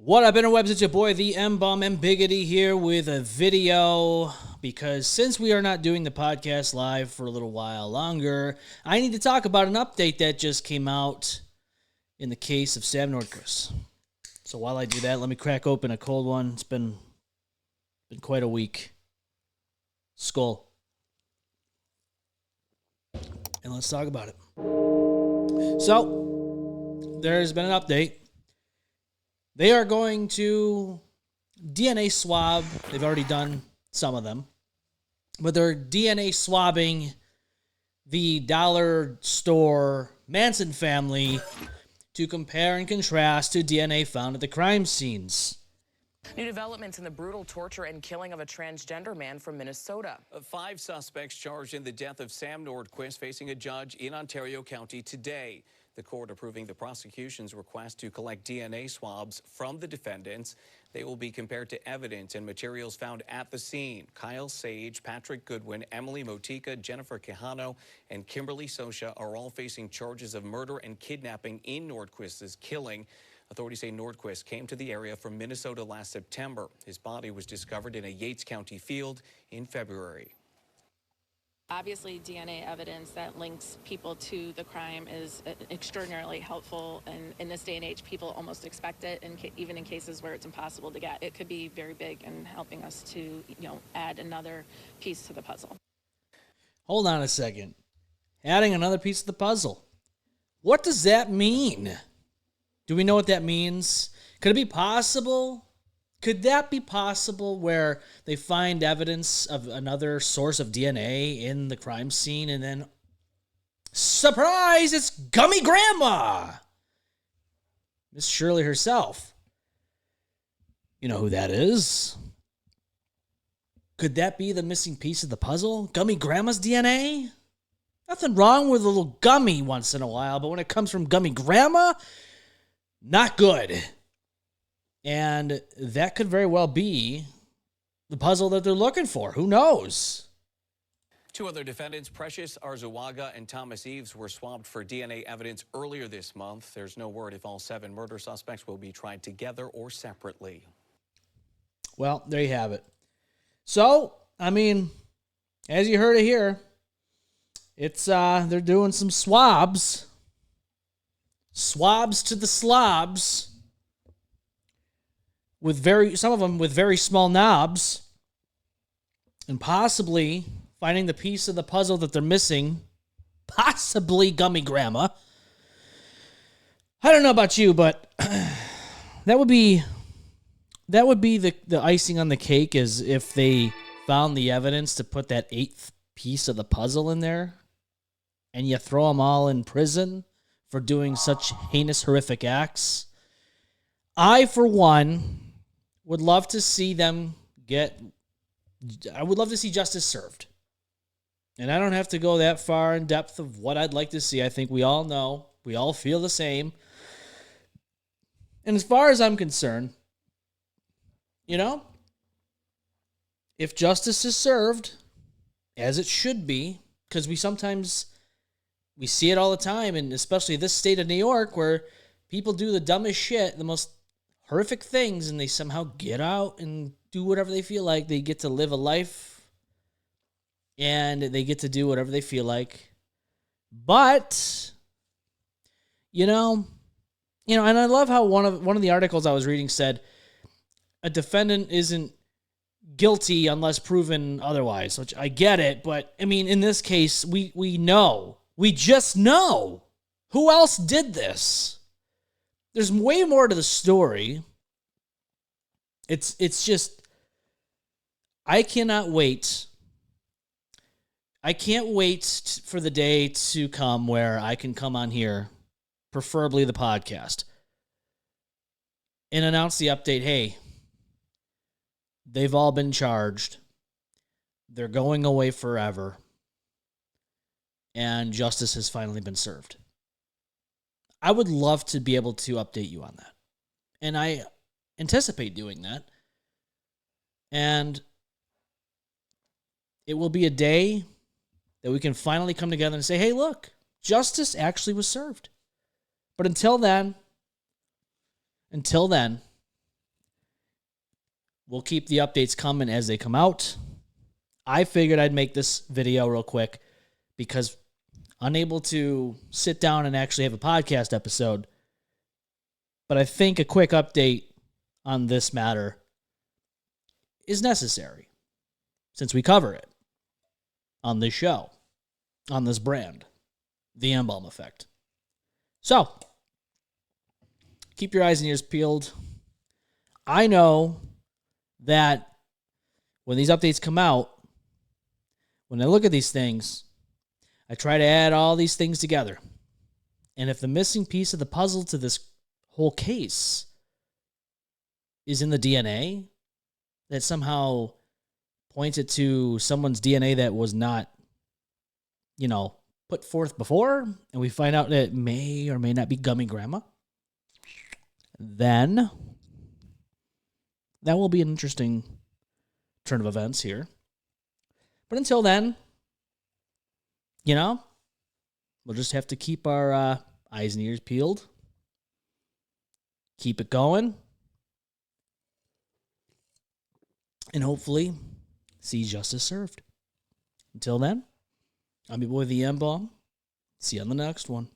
What up, interwebs? It's your boy, the M-Balm and Biggity here with a video because since we are not doing the podcast live for a little while longer, I need to talk about an update that just came out in the case of Sam Nordquist. So while I do that, let me crack open a cold one. It's been quite a week. Skull. And let's talk about it. So, there's been an update. They are going to DNA swab. They've already done some of them. But they're DNA swabbing the dollar store Manson family to compare and contrast to DNA found at the crime scenes. New developments in the brutal torture and killing of a transgender man from Minnesota. 5 suspects charged in the death of Sam Nordquist facing a judge in Ontario County today. The court approving the prosecution's request to collect DNA swabs from the defendants. They will be compared to evidence and materials found at the scene. Kyle Sage, Patrick Goodwin, Emily Motika, Jennifer Quijano, and Kimberly Sosha are all facing charges of murder and kidnapping in Nordquist's killing. Authorities say Nordquist came to the area from Minnesota last September. His body was discovered in a Yates County field in February. Obviously, DNA evidence that links people to the crime is extraordinarily helpful, and in this day and age, people almost expect it, and even in cases where it's impossible to get. It could be very big in helping us to, add another piece to the puzzle. Hold on a second. Adding another piece of the puzzle. What does that mean? Do we know what that means? Could it be possible? Could that be possible where they find evidence of another source of DNA in the crime scene and then, surprise, it's Gummy Grandma! Miss Shirley herself. You know who that is. Could that be the missing piece of the puzzle? Gummy Grandma's DNA? Nothing wrong with a little gummy once in a while, but when it comes from Gummy Grandma, not good. And that could very well be the puzzle that they're looking for. Who knows? 2 other defendants, Precious Arzuaga and Thomas Eves, were swabbed for DNA evidence earlier this month. There's no word if all 7 murder suspects will be tried together or separately. Well, there you have it. So, as you heard it here, it's they're doing some swabs. Swabs to the slobs. Some of them with very small knobs, and possibly finding the piece of the puzzle that they're missing, possibly Gummy Grandma. I don't know about you, but that would be the icing on the cake, is if they found the evidence to put that 8th piece of the puzzle in there, and you throw them all in prison for doing such heinous, horrific acts. I, for one, would love to see I would love to see justice served. And I don't have to go that far in depth of what I'd like to see. I think we all know. We all feel the same. And as far as I'm concerned, if justice is served, as it should be, because we see it all the time, and especially this state of New York, where people do the dumbest shit, the most horrific things, and they somehow get out and do whatever they feel like. They get to live a life, and they get to do whatever they feel like. But, and I love how one of the articles I was reading said a defendant isn't guilty unless proven otherwise, which I get it. But, in this case, we know. We just know. Who else did this? There's way more to the story. It's just, I cannot wait. I can't wait for the day to come where I can come on here, preferably the podcast, and announce the update. Hey, they've all been charged. They're going away forever. And justice has finally been served. I would love to be able to update you on that. And I anticipate doing that. And it will be a day that we can finally come together and say, hey, look, justice actually was served. But until then, we'll keep the updates coming as they come out. I figured I'd make this video real quick because unable to sit down and actually have a podcast episode. But I think a quick update on this matter is necessary since we cover it on this show, on this brand, the M-Balm effect. So, keep your eyes and ears peeled. I know that when these updates come out, when I look at these things, I try to add all these things together. And if the missing piece of the puzzle to this whole case is in the DNA, that somehow pointed to someone's DNA that was not, put forth before, and we find out that it may or may not be Gummy Grandma, then that will be an interesting turn of events here. But until then, we'll just have to keep our eyes and ears peeled, keep it going, and hopefully see justice served. Until then, I'm your boy, the M-Balm. See you on the next one.